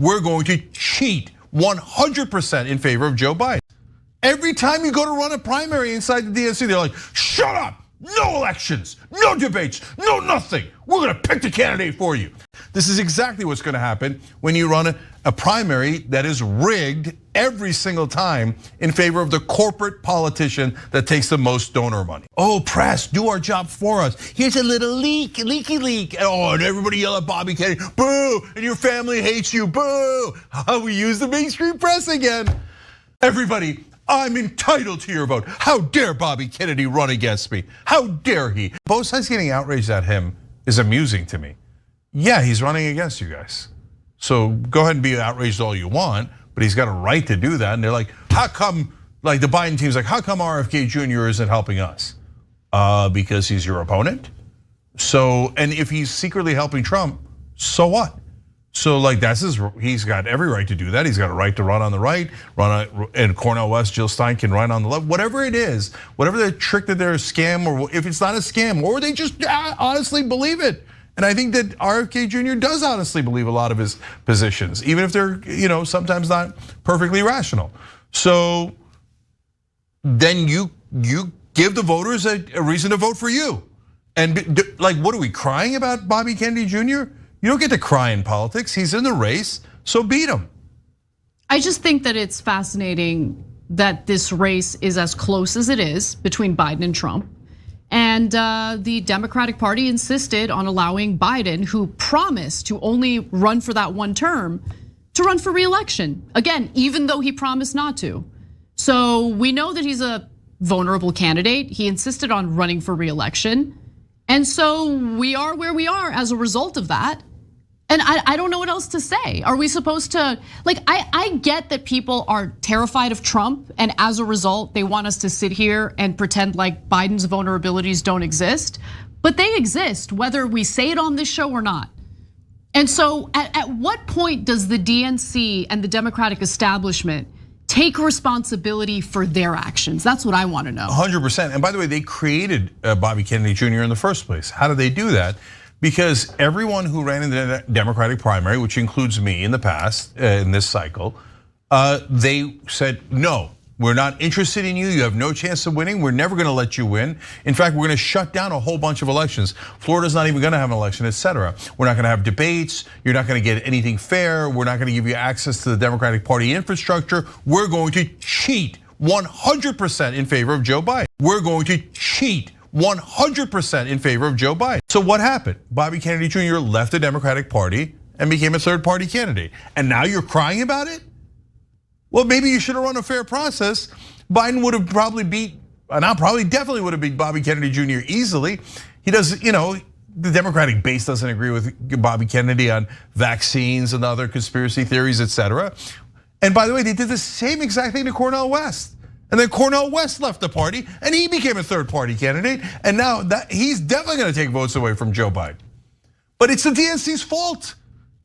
we're going to cheat 100% in favor of Joe Biden. Every time you go to run a primary inside the DNC, they're like, shut up, no elections, no debates, no nothing. We're gonna pick the candidate for you. This is exactly what's gonna happen when you run a primary that is rigged every single time in favor of the corporate politician that takes the most donor money. Oh, press, do our job for us. Here's a little leaky leak. Oh, and everybody yell at Bobby Kennedy, boo, and your family hates you, boo. We use the mainstream press again. Everybody, I'm entitled to your vote. How dare Bobby Kennedy run against me? How dare he? Both sides getting outraged at him is amusing to me. Yeah, he's running against you guys. So go ahead and be outraged all you want, but he's got a right to do that. And they're like, how come, like the Biden team's like, how come RFK Jr. isn't helping us? Because he's your opponent. So, and if he's secretly helping Trump, so what? So like he's got every right to do that. He's got a right to run on the right, and Cornel West, Jill Stein can run on the left. Whatever it is, whatever the trick that they're a scam, or if it's not a scam, or they just honestly believe it. And I think that RFK Jr. does honestly believe a lot of his positions, even if they're sometimes not perfectly rational. So then you give the voters a reason to vote for you. And like, what are we crying about Bobby Kennedy Jr.? You don't get to cry in politics. He's in the race, so beat him. I just think that it's fascinating that this race is as close as it is between Biden and Trump. And the Democratic Party insisted on allowing Biden, who promised to only run for that one term, to run for re-election. Again, even though he promised not to. So we know that he's a vulnerable candidate. He insisted on running for re-election. And so we are where we are as a result of that. And I don't know what else to say. Are we supposed to, like, I get that people are terrified of Trump, and as a result, they want us to sit here and pretend like Biden's vulnerabilities don't exist, but they exist, whether we say it on this show or not. And so at what point does the DNC and the Democratic establishment take responsibility for their actions? That's what I want to know. 100%. And by the way, they created Bobby Kennedy Jr. in the first place. How did they do that? Because everyone who ran in the Democratic primary, which includes me in the past, in this cycle, they said, no, we're not interested in you. You have no chance of winning. We're never gonna let you win. In fact, we're gonna shut down a whole bunch of elections. Florida's not even gonna have an election, etc. We're not gonna have debates. You're not gonna get anything fair. We're not gonna give you access to the Democratic Party infrastructure. We're going to cheat 100% in favor of Joe Biden. We're going to cheat 100% in favor of Joe Biden. So what happened? Bobby Kennedy Jr. left the Democratic Party and became a third party candidate. And now you're crying about it? Well, maybe you should have run a fair process. Biden would have probably definitely would have beat Bobby Kennedy Jr. easily. He does, the Democratic base doesn't agree with Bobby Kennedy on vaccines and other conspiracy theories, etc. And by the way, they did the same exact thing to Cornel West. And then Cornel West left the party and he became a third party candidate. And now he's definitely gonna take votes away from Joe Biden. But it's the DNC's fault.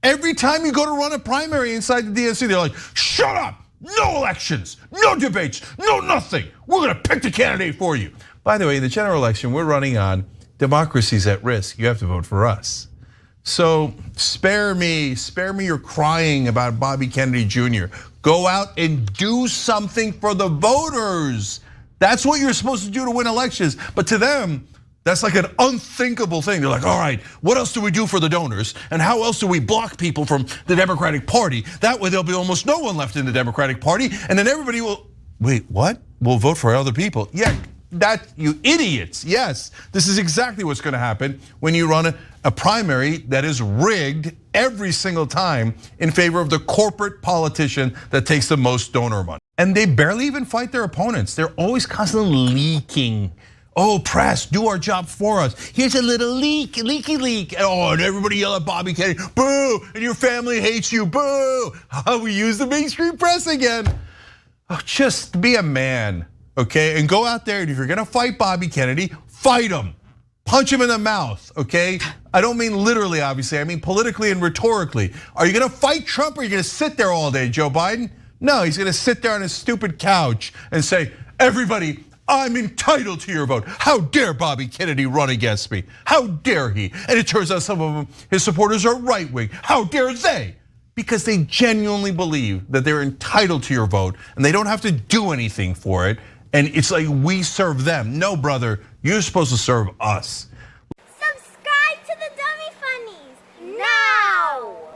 Every time you go to run a primary inside the DNC, they're like, shut up, no elections, no debates, no nothing. We're gonna pick the candidate for you. By the way, in the general election we're running on, democracy's at risk. You have to vote for us. So spare me your crying about Bobby Kennedy Jr. Go out and do something for the voters. That's what you're supposed to do to win elections. But to them, that's like an unthinkable thing. They're like, all right, what else do we do for the donors? And how else do we block people from the Democratic Party? That way there'll be almost no one left in the Democratic Party. And then everybody will, wait, what? We'll vote for other people. Yeah, that, you idiots. Yes, this is exactly what's gonna happen when you run a primary that is rigged every single time in favor of the corporate politician that takes the most donor money. And they barely even fight their opponents. They're always constantly leaking. Oh, press, do our job for us. Here's a little leaky leak. Oh, and everybody yell at Bobby Kennedy, boo, and your family hates you, boo. We use the mainstream press again. Oh, just be a man, okay? And go out there, and if you're gonna fight Bobby Kennedy, fight him. Punch him in the mouth, okay? I don't mean literally, obviously, I mean politically and rhetorically. Are you gonna fight Trump or are you gonna sit there all day, Joe Biden? No, he's gonna sit there on his stupid couch and say, everybody, I'm entitled to your vote. How dare Bobby Kennedy run against me? How dare he? And it turns out some of his supporters are right wing. How dare they? because they genuinely believe that they're entitled to your vote and they don't have to do anything for it. And it's like we serve them. No, brother, you're supposed to serve us.